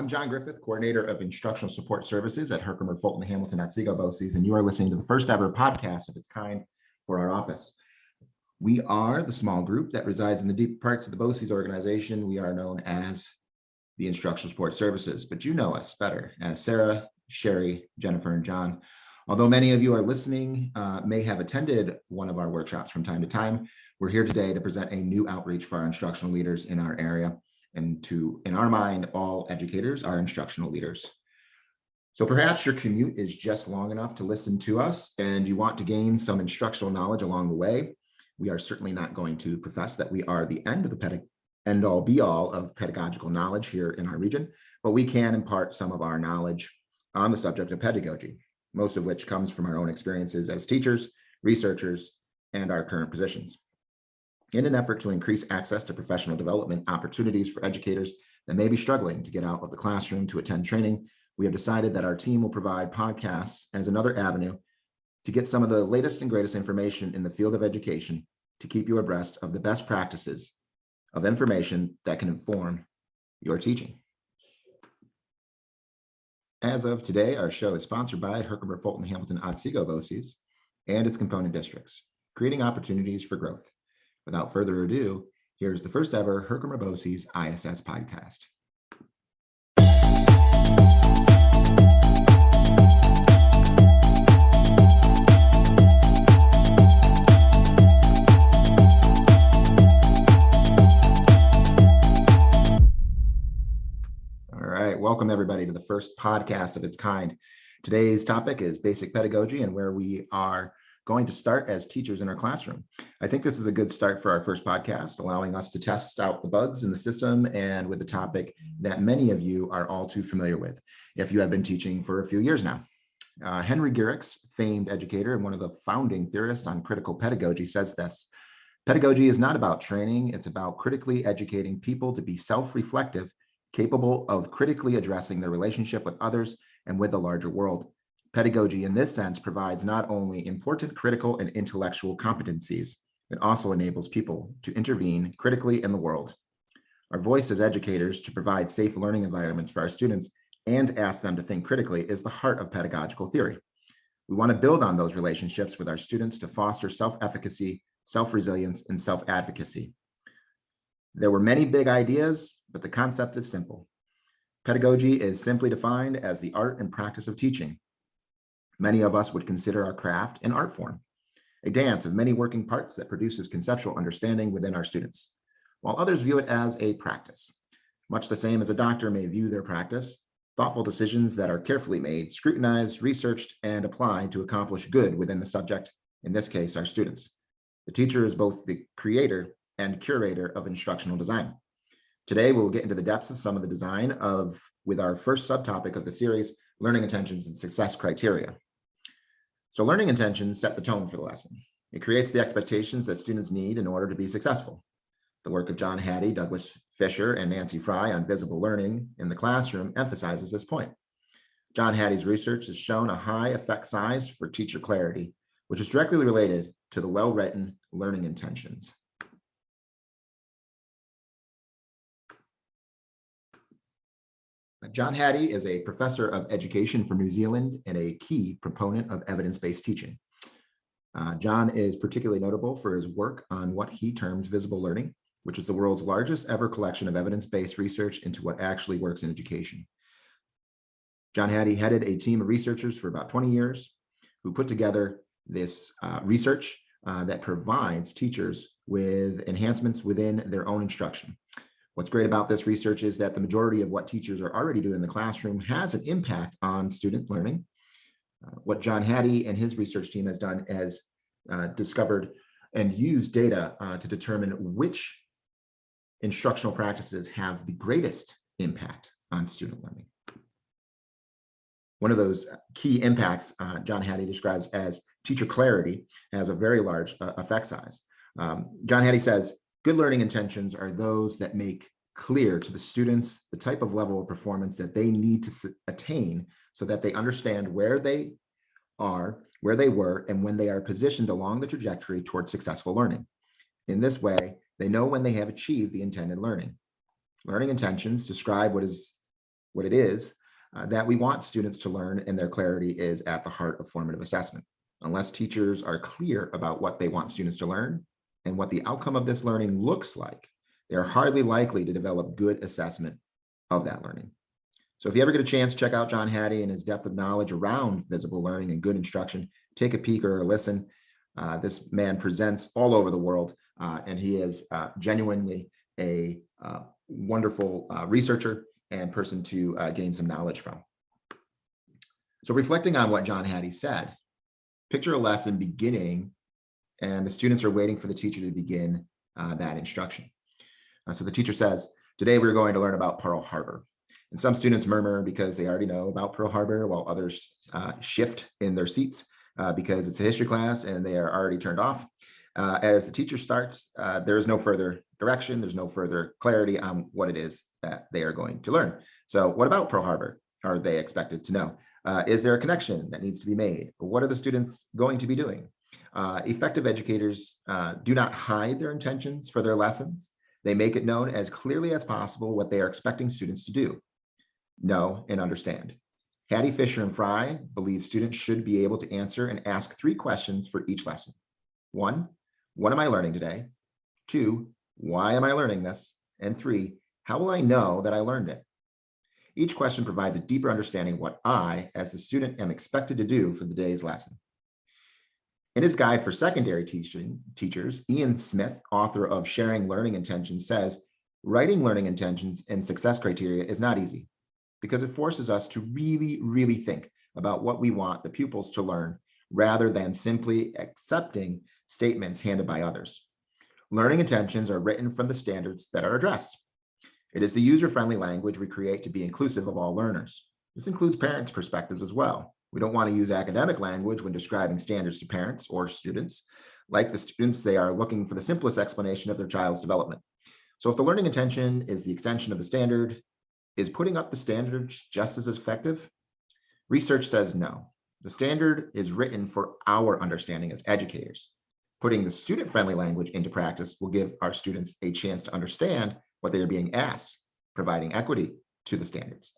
I'm John Griffith, Coordinator of Instructional Support Services at Herkimer-Fulton-Hamilton-Otsego BOCES, and you are listening to the first ever podcast of its kind for our office. We are the small group that resides in the deep parts of the BOCES organization. We are known as the Instructional Support Services, but you know us better as Sarah, Sherry, Jennifer, and John. Although many of you are listening, may have attended one of our workshops from time to time, we're here today to present a new outreach for our instructional leaders in our area. And in our mind, all educators are instructional leaders. So perhaps your commute is just long enough to listen to us and you want to gain some instructional knowledge along the way. We are certainly not going to profess that we are the end all be all of pedagogical knowledge here in our region, but we can impart some of our knowledge on the subject of pedagogy, most of which comes from our own experiences as teachers, researchers, and our current positions. In an effort to increase access to professional development opportunities for educators that may be struggling to get out of the classroom to attend training, we have decided that our team will provide podcasts as another avenue to get some of the latest and greatest information in the field of education to keep you abreast of the best practices of information that can inform your teaching. As of today, our show is sponsored by Herkimer-Fulton-Hamilton-Otsego BOCES and its component districts, creating opportunities for growth. Without further ado, here's the first ever Herkimer BOCES ISS Podcast. All right, welcome everybody to the first podcast of its kind. Today's topic is basic pedagogy and where we are going to start as teachers in our classroom. I think this is a good start for our first podcast, allowing us to test out the bugs in the system and with the topic that many of you are all too familiar with if you have been teaching for a few years now. Henry Girick's famed educator and one of the founding theorists on critical pedagogy says this: pedagogy is not about training, it's about critically educating people to be self-reflective, capable of critically addressing their relationship with others and with the larger world. Pedagogy in this sense provides not only important critical and intellectual competencies, it also enables people to intervene critically in the world. Our voice as educators to provide safe learning environments for our students and ask them to think critically is the heart of pedagogical theory. We want to build on those relationships with our students to foster self-efficacy, self-resilience, and self-advocacy. There were many big ideas, but the concept is simple. Pedagogy is simply defined as the art and practice of teaching. Many of us would consider our craft an art form, a dance of many working parts that produces conceptual understanding within our students, while others view it as a practice. Much the same as a doctor may view their practice, thoughtful decisions that are carefully made, scrutinized, researched, and applied to accomplish good within the subject, in this case, our students. The teacher is both the creator and curator of instructional design. Today, we'll get into the depths of some of the design with our first subtopic of the series, learning intentions and success criteria. So learning intentions set the tone for the lesson. It creates the expectations that students need in order to be successful. The work of John Hattie, Douglas Fisher, and Nancy Fry on visible learning in the classroom emphasizes this point. John Hattie's research has shown a high effect size for teacher clarity, which is directly related to the well-written learning intentions. John Hattie is a professor of education from New Zealand and a key proponent of evidence-based teaching. John is particularly notable for his work on what he terms visible learning, which is the world's largest ever collection of evidence-based research into what actually works in education. John Hattie headed a team of researchers for about 20 years who put together this research that provides teachers with enhancements within their own instruction. What's great about this research is that the majority of what teachers are already doing in the classroom has an impact on student learning. What John Hattie and his research team has done is discovered and used data to determine which instructional practices have the greatest impact on student learning. One of those key impacts John Hattie describes as teacher clarity has a very large effect size. John Hattie says, good learning intentions are those that make clear to the students the type of level of performance that they need to attain so that they understand where they are, where they were, and when they are positioned along the trajectory towards successful learning. In this way, they know when they have achieved the intended learning. Learning intentions describe what is what it is that we want students to learn, and their clarity is at the heart of formative assessment. Unless teachers are clear about what they want students to learn and what the outcome of this learning looks like, they are hardly likely to develop good assessment of that learning. So if you ever get a chance, check out John Hattie and his depth of knowledge around visible learning and good instruction. Take a peek or a listen. This man presents all over the world, and he is genuinely a wonderful researcher and person to gain some knowledge from. So reflecting on what John Hattie said, picture a lesson beginning and the students are waiting for the teacher to begin that instruction. So the teacher says, today we're going to learn about Pearl Harbor. And some students murmur because they already know about Pearl Harbor, while others shift in their seats because it's a history class and they are already turned off. As the teacher starts, there is no further direction. There's no further clarity on what it is that they are going to learn. So what about Pearl Harbor are they expected to know? Is there a connection that needs to be made? What are the students going to be doing? Effective educators do not hide their intentions for their lessons. They make it known as clearly as possible what they are expecting students to do, know, and understand. Hattie, Fisher, and Fry believe students should be able to answer and ask 3 questions for each lesson. 1, what am I learning today? 2, why am I learning this? And 3, how will I know that I learned it? Each question provides a deeper understanding of what I, as the student, am expected to do for the day's lesson. In his guide for secondary teachers, Ian Smith, author of Sharing Learning Intentions, says, writing learning intentions and success criteria is not easy because it forces us to really think about what we want the pupils to learn rather than simply accepting statements handed by others. Learning intentions are written from the standards that are addressed. It is the user-friendly language we create to be inclusive of all learners. This includes parents' perspectives as well. We don't want to use academic language when describing standards to parents or students. Like the students, they are looking for the simplest explanation of their child's development. So if the learning intention is the extension of the standard, is putting up the standards just as effective? Research says no. The standard is written for our understanding as educators. Putting the student-friendly language into practice will give our students a chance to understand what they are being asked, providing equity to the standards.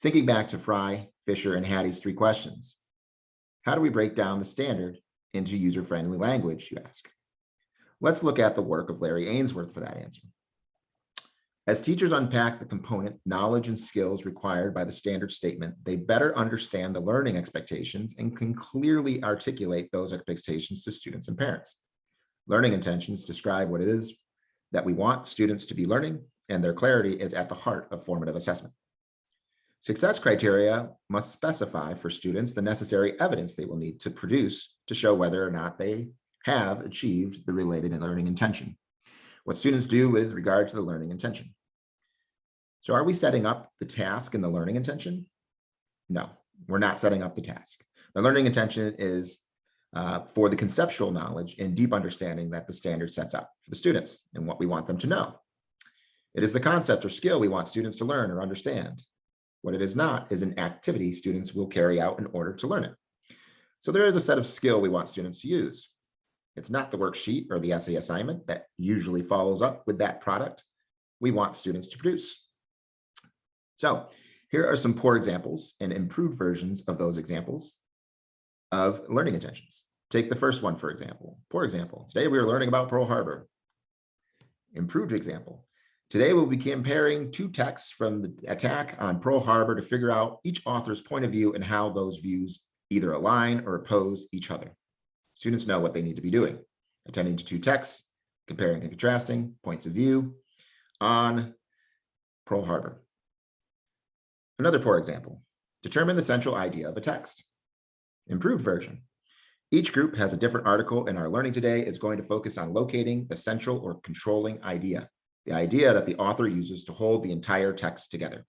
Thinking back to Fry, Fisher, and Hattie's 3 questions, how do we break down the standard into user-friendly language, you ask? Let's look at the work of Larry Ainsworth for that answer. As teachers unpack the component knowledge and skills required by the standard statement, they better understand the learning expectations and can clearly articulate those expectations to students and parents. Learning intentions describe what it is that we want students to be learning, and their clarity is at the heart of formative assessment. Success criteria must specify for students the necessary evidence they will need to produce to show whether or not they have achieved the related learning intention. What students do with regard to the learning intention. So are we setting up the task and the learning intention? No, we're not setting up the task. The learning intention is for the conceptual knowledge and deep understanding that the standard sets up for the students and what we want them to know. It is the concept or skill we want students to learn or understand. What it is not is an activity students will carry out in order to learn it. So there is a set of skill we want students to use. It's not the worksheet or the essay assignment that usually follows up with that product we want students to produce. So here are some poor examples and improved versions of those examples of learning intentions. Take the first one, for example. Poor example. Today we are learning about Pearl Harbor. Improved example. Today we'll be comparing 2 texts from the attack on Pearl Harbor to figure out each author's point of view and how those views either align or oppose each other. Students know what they need to be doing, attending to 2 texts, comparing and contrasting points of view on Pearl Harbor. Another poor example, determine the central idea of a text. Improved version. Each group has a different article, and our learning today is going to focus on locating the central or controlling idea, the idea that the author uses to hold the entire text together.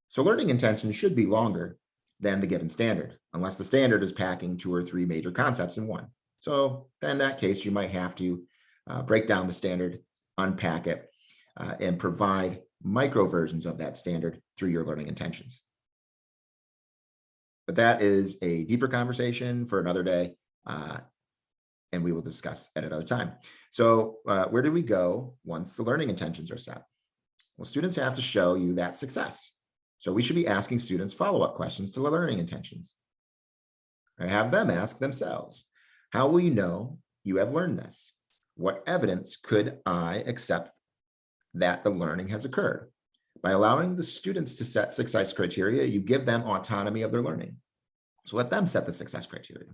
So learning intentions should be longer than the given standard, unless the standard is packing 2 or 3 major concepts in one. So then in that case, you might have to break down the standard, unpack it, and provide micro versions of that standard through your learning intentions. But that is a deeper conversation for another day, and we will discuss at another time. So where do we go once the learning intentions are set? Well, students have to show you that success. So we should be asking students follow-up questions to the learning intentions. I have them ask themselves, how will you know you have learned this? What evidence could I accept that the learning has occurred? By allowing the students to set success criteria, you give them autonomy of their learning. So let them set the success criteria,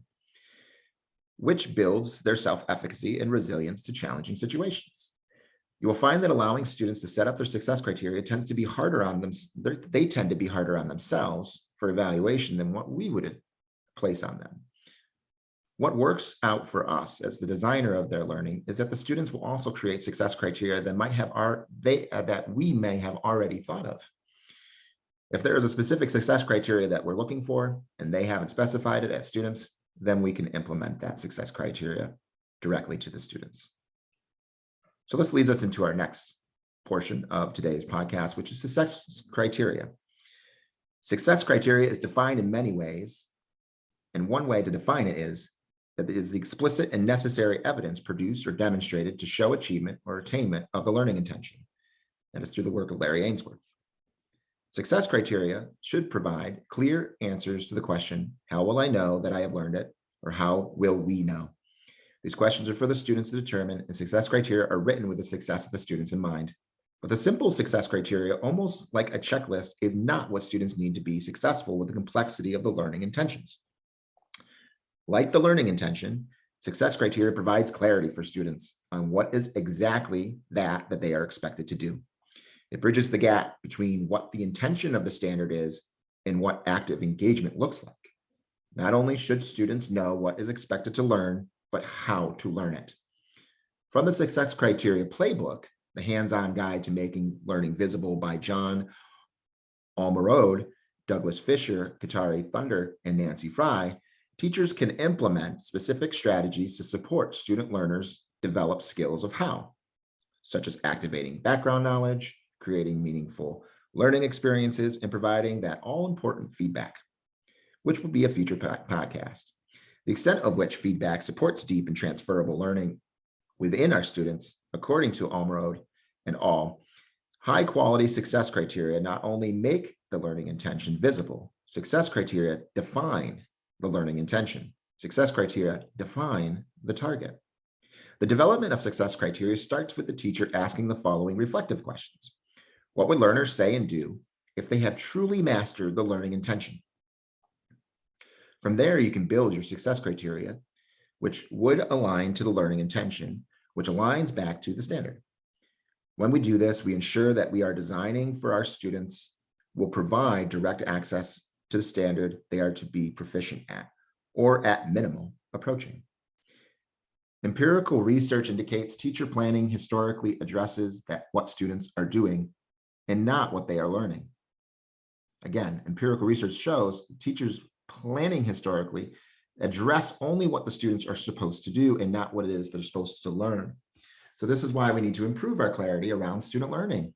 which builds their self-efficacy and resilience to challenging situations. You will find that allowing students to set up their success criteria tends to be harder on them. They tend to be harder on themselves for evaluation than what we would place on them. What works out for us as the designer of their learning is that the students will also create success criteria that we may have already thought of. If there is a specific success criteria that we're looking for and they haven't specified it as students, then we can implement that success criteria directly to the students. So this leads us into our next portion of today's podcast, which is success criteria. Success criteria is defined in many ways, and one way to define it is that it is the explicit and necessary evidence produced or demonstrated to show achievement or attainment of the learning intention. That is through the work of Larry Ainsworth. Success criteria should provide clear answers to the question, how will I know that I have learned it? Or how will we know? These questions are for the students to determine, and success criteria are written with the success of the students in mind. But the simple success criteria, almost like a checklist, is not what students need to be successful with the complexity of the learning intentions. Like the learning intention, success criteria provides clarity for students on what is exactly that they are expected to do. It bridges the gap between what the intention of the standard is and what active engagement looks like. Not only should students know what is expected to learn, but how to learn it. From the Success Criteria Playbook, the hands-on guide to making learning visible by John Ormerod, Douglas Fisher, Katari Thunder, and Nancy Fry, teachers can implement specific strategies to support student learners develop skills of how, such as activating background knowledge, creating meaningful learning experiences, and providing that all-important feedback, which will be a future podcast. The extent of which feedback supports deep and transferable learning within our students, according to Ormerod and al. High-quality success criteria not only make the learning intention visible, success criteria define the learning intention. Success criteria define the target. The development of success criteria starts with the teacher asking the following reflective questions. What would learners say and do if they have truly mastered the learning intention? From there, you can build your success criteria, which would align to the learning intention, which aligns back to the standard. When we do this, we ensure that we are designing for our students will provide direct access to the standard they are to be proficient at, or at minimal, approaching. Empirical research indicates teacher planning historically addresses what students are doing and not what they are learning. Again, empirical research shows teachers planning historically address only what the students are supposed to do and not what it is they're supposed to learn. So this is why we need to improve our clarity around student learning.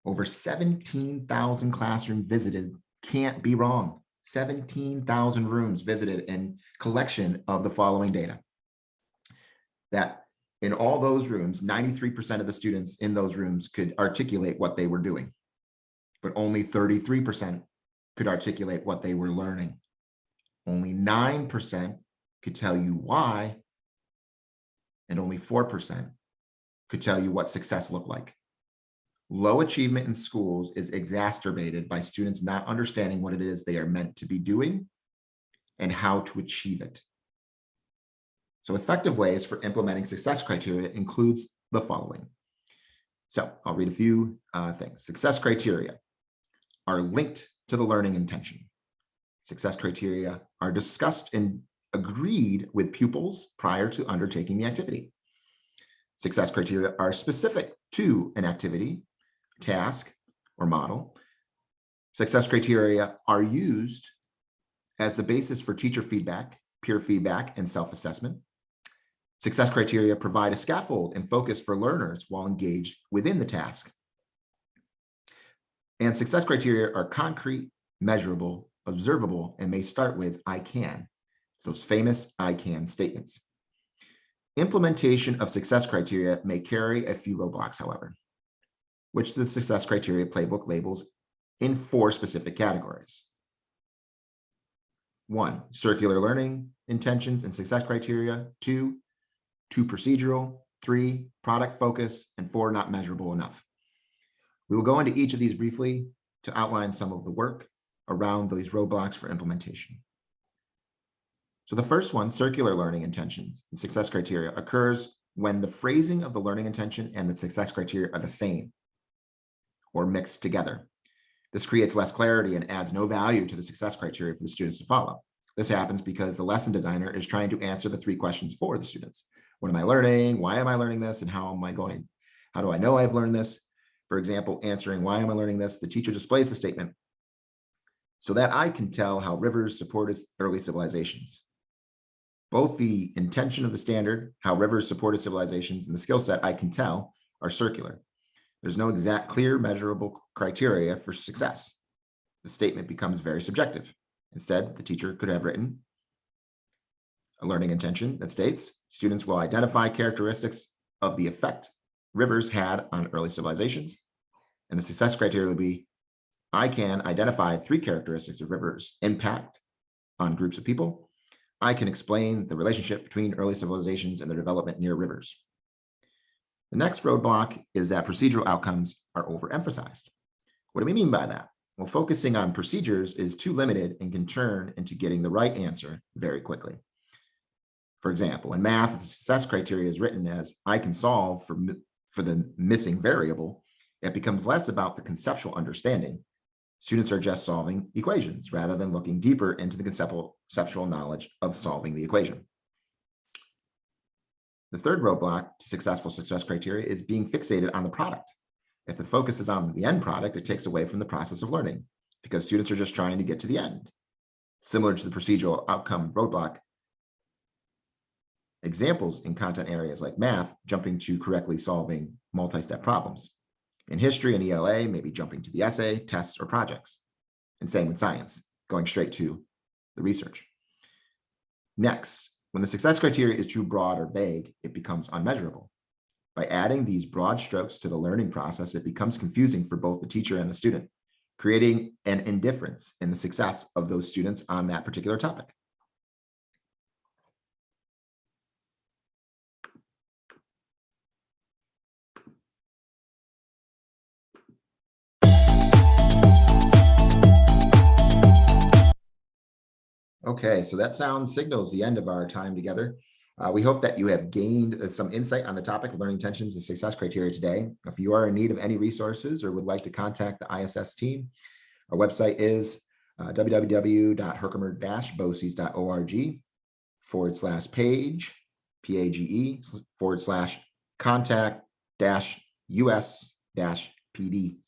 Over 17,000 classrooms visited can't be wrong. 17,000 rooms visited in collection of the following data. That in all those rooms, 93% of the students in those rooms could articulate what they were doing, but only 33% could articulate what they were learning. Only 9% could tell you why, and only 4% could tell you what success looked like. Low achievement in schools is exacerbated by students not understanding what it is they are meant to be doing and how to achieve it. So effective ways for implementing success criteria includes the following. So I'll read a few things. Success criteria are linked to the learning intention. Success criteria are discussed and agreed with pupils prior to undertaking the activity. Success criteria are specific to an activity, task, or model. Success criteria are used as the basis for teacher feedback, peer feedback, and self-assessment. Success criteria provide a scaffold and focus for learners while engaged within the task. And success criteria are concrete, measurable, observable, and may start with I can. It's those famous I can statements. Implementation of success criteria may carry a few roadblocks, however. which the success criteria playbook labels in 4 specific categories. 1, circular learning intentions and success criteria. 2, procedural. 3, product focused, and 4, not measurable enough. We will go into each of these briefly to outline some of the work around these roadblocks for implementation. So the first one, circular learning intentions and success criteria, occurs when the phrasing of the learning intention and the success criteria are the same or mixed together. This creates less clarity and adds no value to the success criteria for the students to follow. This happens because the lesson designer is trying to answer the 3 questions for the students. What am I learning? Why am I learning this? And how do I know I've learned this? For example, answering why am I learning this? The teacher displays the statement so that I can tell how rivers supported early civilizations. Both the intention of the standard, how rivers supported civilizations, and the skill set I can tell are circular. There's no exact, clear, measurable criteria for success. The statement becomes very subjective. Instead, the teacher could have written a learning intention that states, students will identify characteristics of the effect rivers had on early civilizations. And the success criteria would be, I can identify 3 characteristics of rivers' impact on groups of people. I can explain the relationship between early civilizations and their development near rivers. The next roadblock is that procedural outcomes are overemphasized. What do we mean by that? Well, focusing on procedures is too limited and can turn into getting the right answer very quickly. For example, in math, the success criteria is written as I can solve for the missing variable. It becomes less about the conceptual understanding. Students are just solving equations rather than looking deeper into the conceptual knowledge of solving the equation. The third roadblock to successful success criteria is being fixated on the product. If the focus is on the end product, it takes away from the process of learning because students are just trying to get to the end. Similar to the procedural outcome roadblock, examples in content areas like math, jumping to correctly solving multi-step problems. In history and ELA, maybe jumping to the essay, tests, or projects. And same with science, going straight to the research. Next, when the success criteria is too broad or vague, it becomes unmeasurable. By adding these broad strokes to the learning process, it becomes confusing for both the teacher and the student, creating an indifference in the success of those students on that particular topic. Okay, so that sound signals the end of our time together. We hope that you have gained some insight on the topic of learning intentions and success criteria today. If you are in need of any resources or would like to contact the ISS team, our website is www.herkimer-boces.org/page, PAGE/contact-US-PD.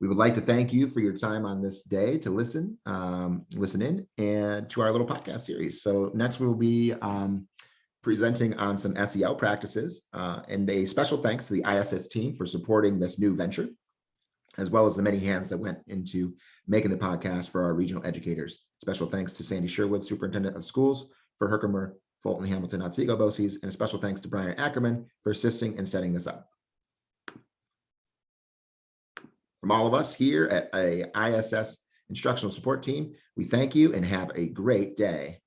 We would like to thank you for your time on this day to listen in and to our little podcast series. So next we'll be presenting on some SEL practices and a special thanks to the ISS team for supporting this new venture, as well as the many hands that went into making the podcast for our regional educators. Special thanks to Sandy Sherwood, Superintendent of Schools for Herkimer-Fulton-Hamilton-Otsego BOCES, and a special thanks to Brian Ackerman for assisting in setting this up. From all of us here at a ISS Instructional Support Team, we thank you and have a great day.